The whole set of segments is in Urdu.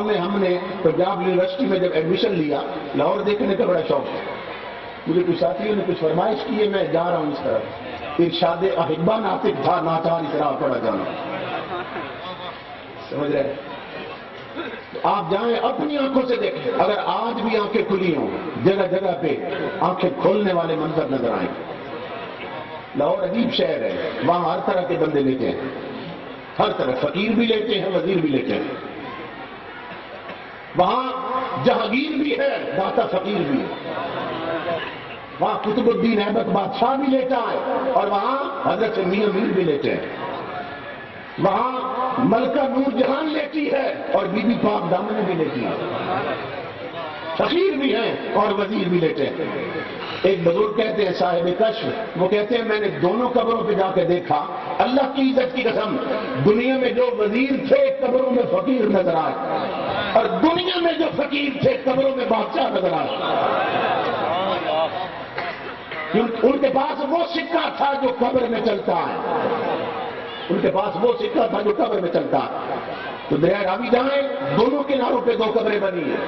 لاہور میں ہم نے پنجاب یونیورسٹی میں جب ایڈمیشن لیا، لاہور دیکھنے کا بڑا شوق تھا. مجھے کچھ ساتھیوں نے کچھ فرمائش کی ہے، میں جا رہا ہوں اس طرف. ارشاد احبا ناطق تھا، ناچار اس راہ پڑا جانا. سمجھ رہے ہیں؟ آپ جائیں اپنی آنکھوں سے دیکھیں. اگر آج بھی آنکھیں کھلی ہوں، جگہ جگہ پہ آنکھیں کھولنے والے منظر نظر آئیں. لاہور عجیب شہر ہے، وہاں ہر طرح کے بندے لیتے ہیں، ہر طرح. فقیر بھی لیتے ہیں، وزیر بھی لیتے ہیں. وہاں جہانگیر بھی ہے، داتا فقیر بھی ہے. وہاں قطب الدین ایبک بادشاہ بھی لیتا ہے، اور وہاں حضرت میاں میر بھی لیتے ہیں. وہاں ملکہ نور جہان لیتی ہے، اور بی بی پاک دامن بھی لیتی ہے. فقیر بھی ہیں اور وزیر بھی لیتے ہیں. ایک بزرگ کہتے ہیں صاحب کشف، وہ کہتے ہیں میں نے دونوں قبروں پہ جا کے دیکھا، اللہ کی عزت کی قسم، دنیا میں جو وزیر تھے قبروں میں فقیر نظر آئے، اور دنیا میں جو فقیر تھے قبروں میں بادشاہ نظر آئے. ان کے پاس وہ سکہ تھا جو قبر میں چلتا ہے. ان کے پاس وہ سکہ تھا جو قبر میں چلتا ہے. تو دریا راوی جائیں، دونوں کناروں پہ دو قبریں بنی ہیں.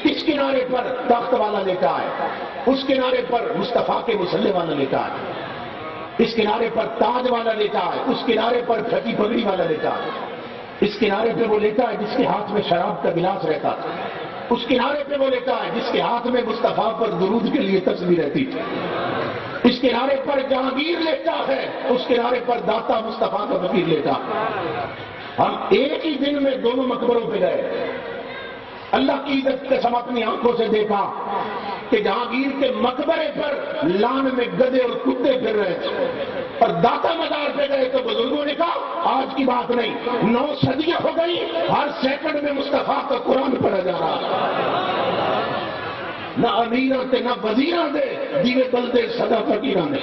اس کنارے پر تخت والا لیٹا ہے، اس کنارے پر مصطفیٰ کے مسلح والا لیٹا ہے. اس کنارے پر تاج والا لیٹا ہے، اس کنارے پر پھٹی پگڑی والا لیٹا ہے. اس کنارے پہ وہ لیٹا ہے جس کے ہاتھ میں شراب کا گلاس رہتا تھا. اس کنارے پہ وہ لیٹا ہے جس کے ہاتھ میں مصطفیٰ پر درود کے لیے تسبیح رہتی تھی. اس کنارے پر جہانگیر لیٹا ہے، اس کنارے پر داتا مصطفیٰ کا فقیر لیٹا. ہم ایک ہی دن میں دونوں مقبروں پہ گئے. اللہ کی عزت کے سم اپنی آنکھوں سے دیکھا کہ جہانگیر کے مقبرے پر لان میں گدھے اور کتے پھر رہے تھے، اور داتا مزار پہ گئے تو بزرگوں نے کہا آج کی بات نہیں، 9 صدیاں ہو گئی، ہر سیکنڈ میں مصطفیٰ کا قرآن پڑھا جا رہا ہے. نہ امیران تھے نہ وزیران دے، دیوے بلدے سدا فقیران دے.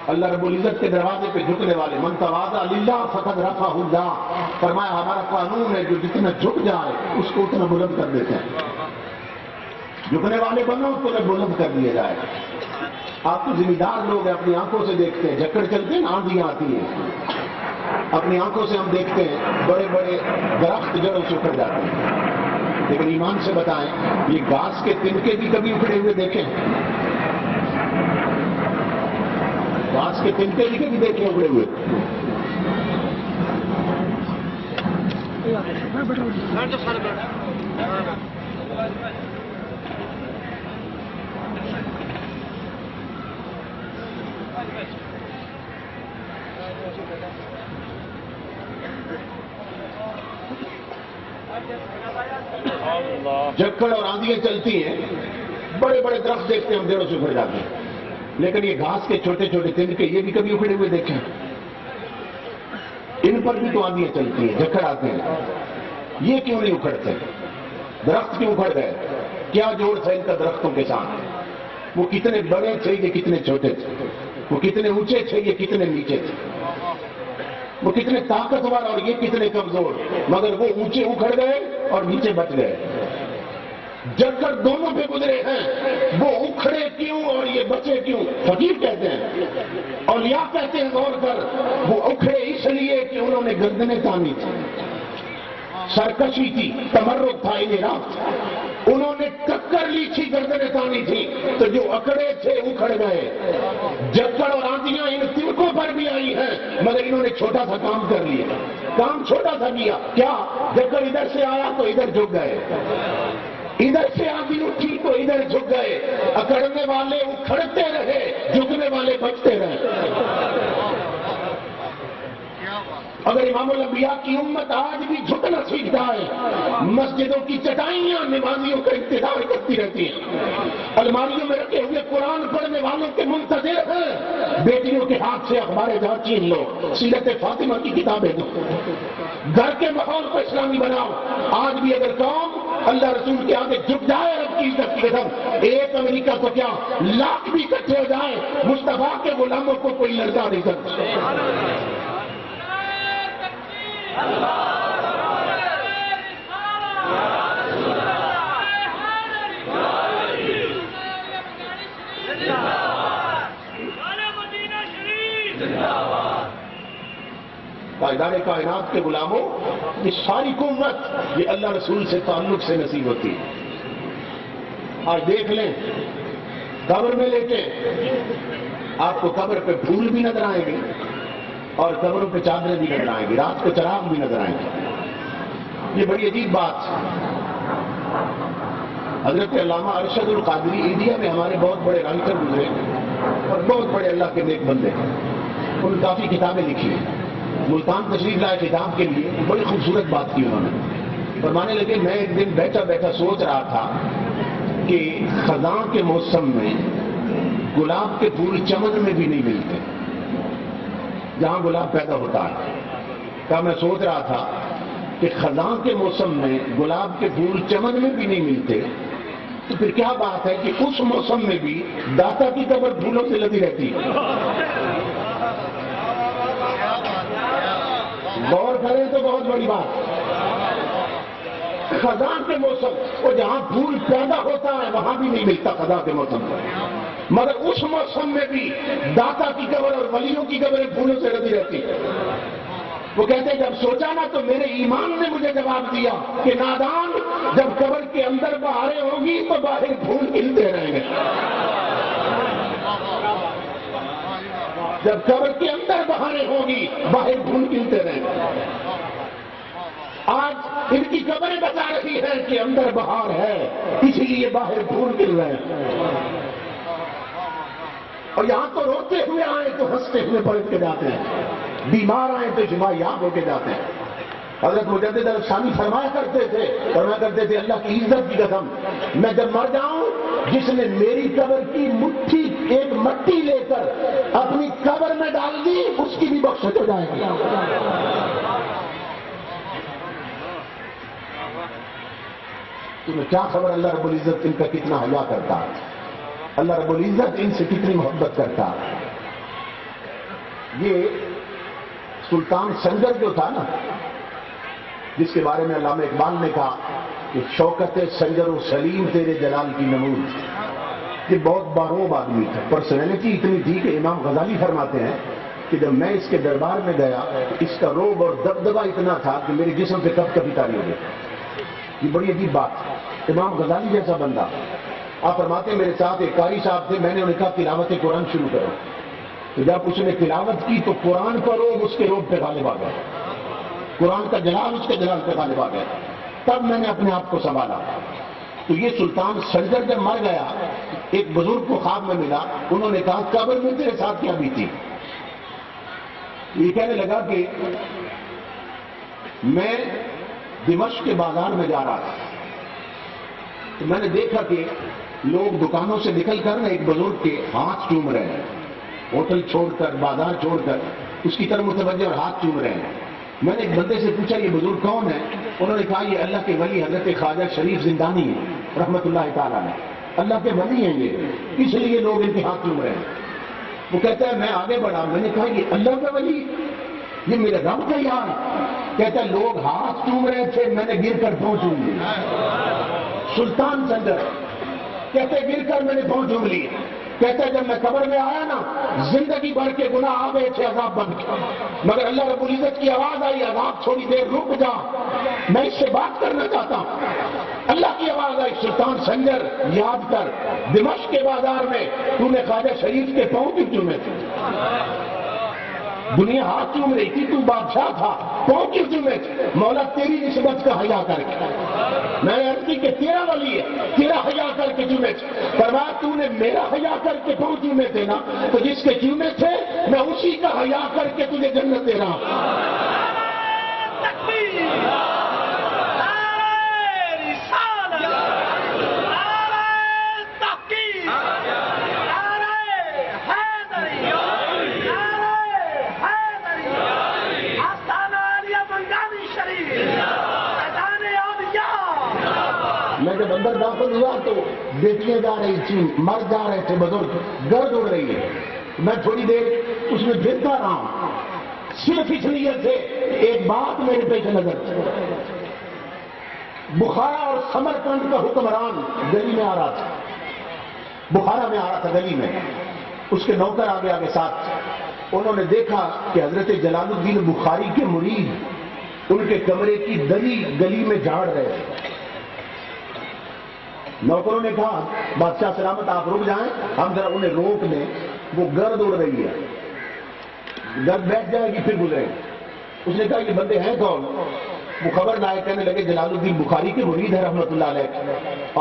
اللہ رب العزت کے دروازے پہ جھکنے والے، من تواضع للہ فقد رفعہ اللہ، فرمایا ہمارا قانون ہے جو جتنا جھک جائے اس کو اتنا بلند کر دیتے ہیں. جھکنے والے بنو تو بلند کر دیا جائے. آپ تو ذمہ دار لوگ ہیں، اپنی آنکھوں سے دیکھتے ہیں، جھکڑ چلتے ہیں نا، آندھیاں آتی ہیں، اپنی آنکھوں سے ہم دیکھتے ہیں بڑے بڑے درخت جڑوں سے اکھڑ جاتے ہیں. لیکن ایمان سے بتائیں، یہ گھاس کے تنکے بھی کبھی اکھڑے ہوئے دیکھیں؟ گھاس کے تنکے بھی کبھی دیکھیں اکھڑے ہوئے؟ جھکڑ اور آندھیاں چلتی ہیں، بڑے بڑے درخت دیکھتے ہیں ہم جڑوں سے اکھڑ جاتے ہیں. لیکن یہ گھاس کے چھوٹے چھوٹے تنکے یہ بھی کبھی اکھڑے ہوئے دیکھیں؟ ان پر بھی تو آندھیاں چلتی ہیں، جھکڑ آتے ہیں، یہ کیوں نہیں اکھڑتے؟ درخت کیوں اکھڑ گئے؟ کیا جوڑ تھا ان کا درختوں کے ساتھ؟ وہ کتنے بڑے تھے، یہ کتنے چھوٹے تھے، وہ کتنے اونچے تھے، یہ کتنے نیچے تھے، وہ کتنے طاقتور اور یہ کتنے کمزور، مگر وہ اونچے اکھڑ گئے اور نیچے بچ گئے. جھکڑ دونوں پہ گزرے ہیں، وہ اکھڑے کیوں اور یہ بچے کیوں؟ فقیر کہتے ہیں، اولیاء کہتے ہیں غور کر، وہ اکھڑے اس لیے کہ انہوں نے گردنیں تانی تھی، سرکشی تھی، تمرد تھا، انحراف تھا، انہوں نے ٹکر لی تھی، گردنیں تانی تھی، تو جو اکڑے تھے اکھڑ گئے. جھکڑ اور آندھیاں ان تنکوں پر بھی آئی ہیں، مگر انہوں نے چھوٹا سا کام کر لیا. کام چھوٹا سا کیا، کیا؟ جھکڑ ادھر سے آیا تو ادھر جھک گئے، ادھر سے آندھی اٹھی تو ادھر جھک گئے. اکڑنے والے اکھڑتے رہے، جھکنے والے بچتے رہے. اگر امام الانبیاء کی امت آج بھی جھکنا سیکھ جائے، مسجدوں کی چٹائیاں نمازیوں کا انتظار کرتی رہتی ہیں، الماریوں میں رکھے ہوئے قرآن پڑھنے والوں کے منتظر ہیں. بیٹیوں کے ہاتھ سے اخبار جہاں چھین لو، سیرت فاطمہ کی کتابیں دو، گھر کے ماحول کو اسلامی بناؤ. آج بھی اگر قوم اللہ رسول کے آگے جھک جائے، رب کی عزت کی قسم، ایک امریکہ تو کیا لاکھ بھی اکٹھے ہو جائیں، مصطفیٰ کے غلاموں کو کوئی لرزا نہیں سکتا. اللہ تاجدار کائنات کے غلاموں، یہ ساری قوت یہ اللہ رسول سے تعلق سے نصیب ہوتی ہے۔ آج دیکھ لیں قبر میں لیٹے آپ کو قبر پہ پھول بھی نظر آئیں گے اور قبروں پہ چادریں بھی نظر آئیں گی، رات کو چراغ بھی نظر آئیں گے۔ یہ بڑی عجیب بات۔ حضرت علامہ ارشد القادری انڈیا میں ہمارے بہت بڑے رائٹر گزرے اور بہت بڑے اللہ کے نیک بندے ہیں، انہوں نے کافی کتابیں لکھی ہیں۔ ملتان تشریف لائے کتاب کے لیے، بڑی خوبصورت بات کی انہوں نے، فرمانے لگے میں ایک دن بیٹھا بیٹھا سوچ رہا تھا کہ خزاں کے موسم میں گلاب کے پھول چمن میں بھی نہیں ملتے جہاں گلاب پیدا ہوتا ہے۔ کہا میں سوچ رہا تھا کہ خزاں کے موسم میں گلاب کے پھول چمن میں بھی نہیں ملتے، تو پھر کیا بات ہے کہ اس موسم میں بھی داتا کی قبر پھولوں سے لگی رہتی ہے۔ غور کریں تو بہت بڑی بات۔ خزاں کے موسم اور جہاں پھول پیدا ہوتا ہے وہاں بھی نہیں ملتا خزاں کے موسم میں، مگر اس موسم میں بھی داتا کی قبر اور ولیوں کی قبریں پھولوں سے لگی رہتی ہے۔ وہ کہتے ہیں جب سوچا نا تو میرے ایمان نے مجھے جواب دیا کہ نادان، جب قبر کے اندر بہاریں ہوں گی تو باہر پھول کھلتے رہیں گے۔ جب قبر کے اندر بہاریں ہوں گی باہر پھول کھلتے رہیں گے۔ آج ان کی قبریں بتا رہی ہیں کہ اندر بہار ہے، اسی لیے باہر پھول کھل رہے ہیں۔ اور یہاں تو روتے ہوئے آئے تو ہنستے ہوئے پلٹ کے جاتے ہیں، بیمار آئے تو شفا یاب ہو کے جاتے ہیں۔ حضرت مجدد الثانی فرمایا کرتے تھے اللہ کی عزت کی قسم، میں جب مر جاؤں جس نے میری قبر کی مٹھی ایک مٹی لے کر اپنی قبر میں ڈال دی اس کی بھی بخشش ہو جائے گی۔ تمہیں کیا خبر اللہ رب العزت ان کا کتنا حیا کرتا ہے، اللہ رب العزت ان سے کتنی محبت کرتا ہے۔ یہ سلطان سنجر جو تھا نا، جس کے بارے میں علامہ اقبال نے کہا کہ شوکت سنجر و سلیم تیرے جلال کی نمود، یہ بہت باروب آدمی تھا، پرسنالٹی اتنی تھی کہ امام غزالی فرماتے ہیں کہ جب میں اس کے دربار میں گیا اس کا روب اور دبدبہ اتنا تھا کہ میرے جسم پہ کب کبھی تاری ہو گئی۔ یہ بڑی عجیب بات، امام غزالی جیسا بندہ۔ آپ فرماتے ہیں میرے ساتھ ایک قاری صاحب تھے، میں نے انہیں کہا تلاوت قرآن شروع کرو، تو جب اس نے تلاوت کی تو قرآن کا روب اس کے روب پہ غالب آ گیا، قرآن کا جلال اس کے جلال پہ غالب آ گیا۔ تب میں نے اپنے آپ کو سنبھالا۔ تو یہ سلطان سنجر جب مر گیا ایک بزرگ کو خواب میں ملا، انہوں نے کہا قبر میں تیرے ساتھ کیا بیتی؟ یہ کہنے لگا کہ میں دمشق کے بازار میں جا رہا تھا تو میں نے دیکھا کہ لوگ دکانوں سے نکل کر ایک بزرگ کے ہاتھ چوم رہے ہیں، ہوٹل چھوڑ کر بازار چھوڑ کر اس کی طرف متوجہ اور ہاتھ چوم رہے ہیں۔ میں نے ایک بندے سے پوچھا یہ بزرگ کون ہے؟ انہوں نے کہا یہ اللہ کے ولی حضرت خواجہ شریف زندانی ہے رحمت اللہ تعالیٰ نے، اللہ کے ولی ہیں یہ، اس لیے لوگ ان کے ہاتھ چوم رہے ہیں۔ وہ کہتا ہے میں آگے بڑھا، میں نے کہا یہ اللہ کا ولی، یہ میرے رب کا یار۔ کہتا ہے لوگ ہاتھ چوم رہے تھے، میں نے گر کر پاؤں چوم لی۔ سلطان سنجر کہتے گر کر میں نے پاؤں چوم لی۔ کہتا ہے جب میں قبر میں آیا نا زندگی بھر کے گناہ آ گئے تھے عذاب بن کے، مگر اللہ رب العزت کی آواز آئی عذاب تھوڑی دیر رک جا، میں اس سے بات کرنا چاہتا ہوں۔ اللہ کی آواز آئی سلطان سنجر یاد کر دمشق کے بازار میں تو نے خواجہ شریف کے پاؤں کیوں چومے تھے؟ دنیا ہاتھ چوم رہی تھی، تو بادشاہ تھا، پاؤں کیوں چومے تھے؟ مولا تیری نسبت کا حیا کر کے، میں نے عرض کی کہ تیرا ولی ہے، تیرا حیا کر کے چومے تھے۔ فرمایا تو نے میرا حیا کر کے پاؤں چومے تھے نا، تو جس کے چومے تھے میں اسی کا حیا کر کے تجھے جنت دے رہا ہوں۔ میں جب اندر داخل ہوا تو بیٹیاں جا رہی تھیں، مرد جا رہے تھے، بزرگ گرد اڑ رہی ہے۔ میں تھوڑی دیر اس میں دیکھتا رہا ہوں، صرف اس لیے تھے ایک بات میرے پیش نظر، بخارا اور سمرقند کا حکمران گلی میں آ رہا تھا، بخارا میں آ رہا تھا گلی میں، اس کے نوکر آگے آگے ساتھ، انہوں نے دیکھا کہ حضرت جلال الدین بخاری کے مرید ان کے کمرے کی دری گلی میں جھاڑ رہے تھے. نوکروں نے کہا بادشاہ سلامت آپ رک جائیں, ہم ذرا انہیں روک لیں, وہ گرد اڑ رہی ہے, گرد بیٹھ جائے گی پھر گزرے گی. اس نے کہا یہ بندے ہیں کون؟ وہ خبر لائے, کہنے لگے جلال الدین بخاری کے مرید ہیں رحمۃ اللہ علیہ,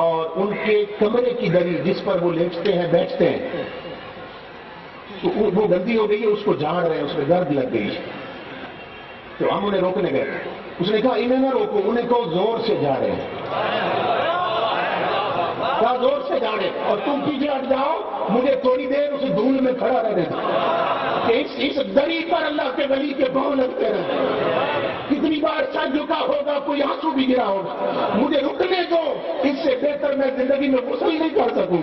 اور ان کے کمرے کی دری جس پر وہ لیٹتے ہیں بیٹھتے ہیں وہ گندی ہو گئی ہے, اس کو جھاڑ رہے ہیں, اس میں گرد لگ گئی. تو ہم انہیں روکنے گئے. اس نے کہا انہیں نہ روکو, انہیں کہو زور سے جھاڑے, کہا زور سے جھاڑے, اور تم پیچھے ہٹ جاؤ, مجھے تھوڑی دیر اس دھول میں کھڑا رہنے دو کہ اس دری پر اللہ کے ولی کے پاؤں لگتے رہے. کتنی بار سر جھکا ہوگا, کوئی آنسو بھی گرا ہوگا, مجھے رکنے دو, اس سے بہتر میں زندگی میں غسل نہیں کر سکوں.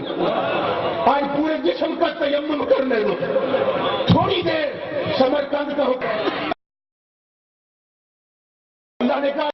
آج پورے جسم کا تیمم کرنے دو, تھوڑی دیر. سمرقند کا حکم, اللہ نے کہا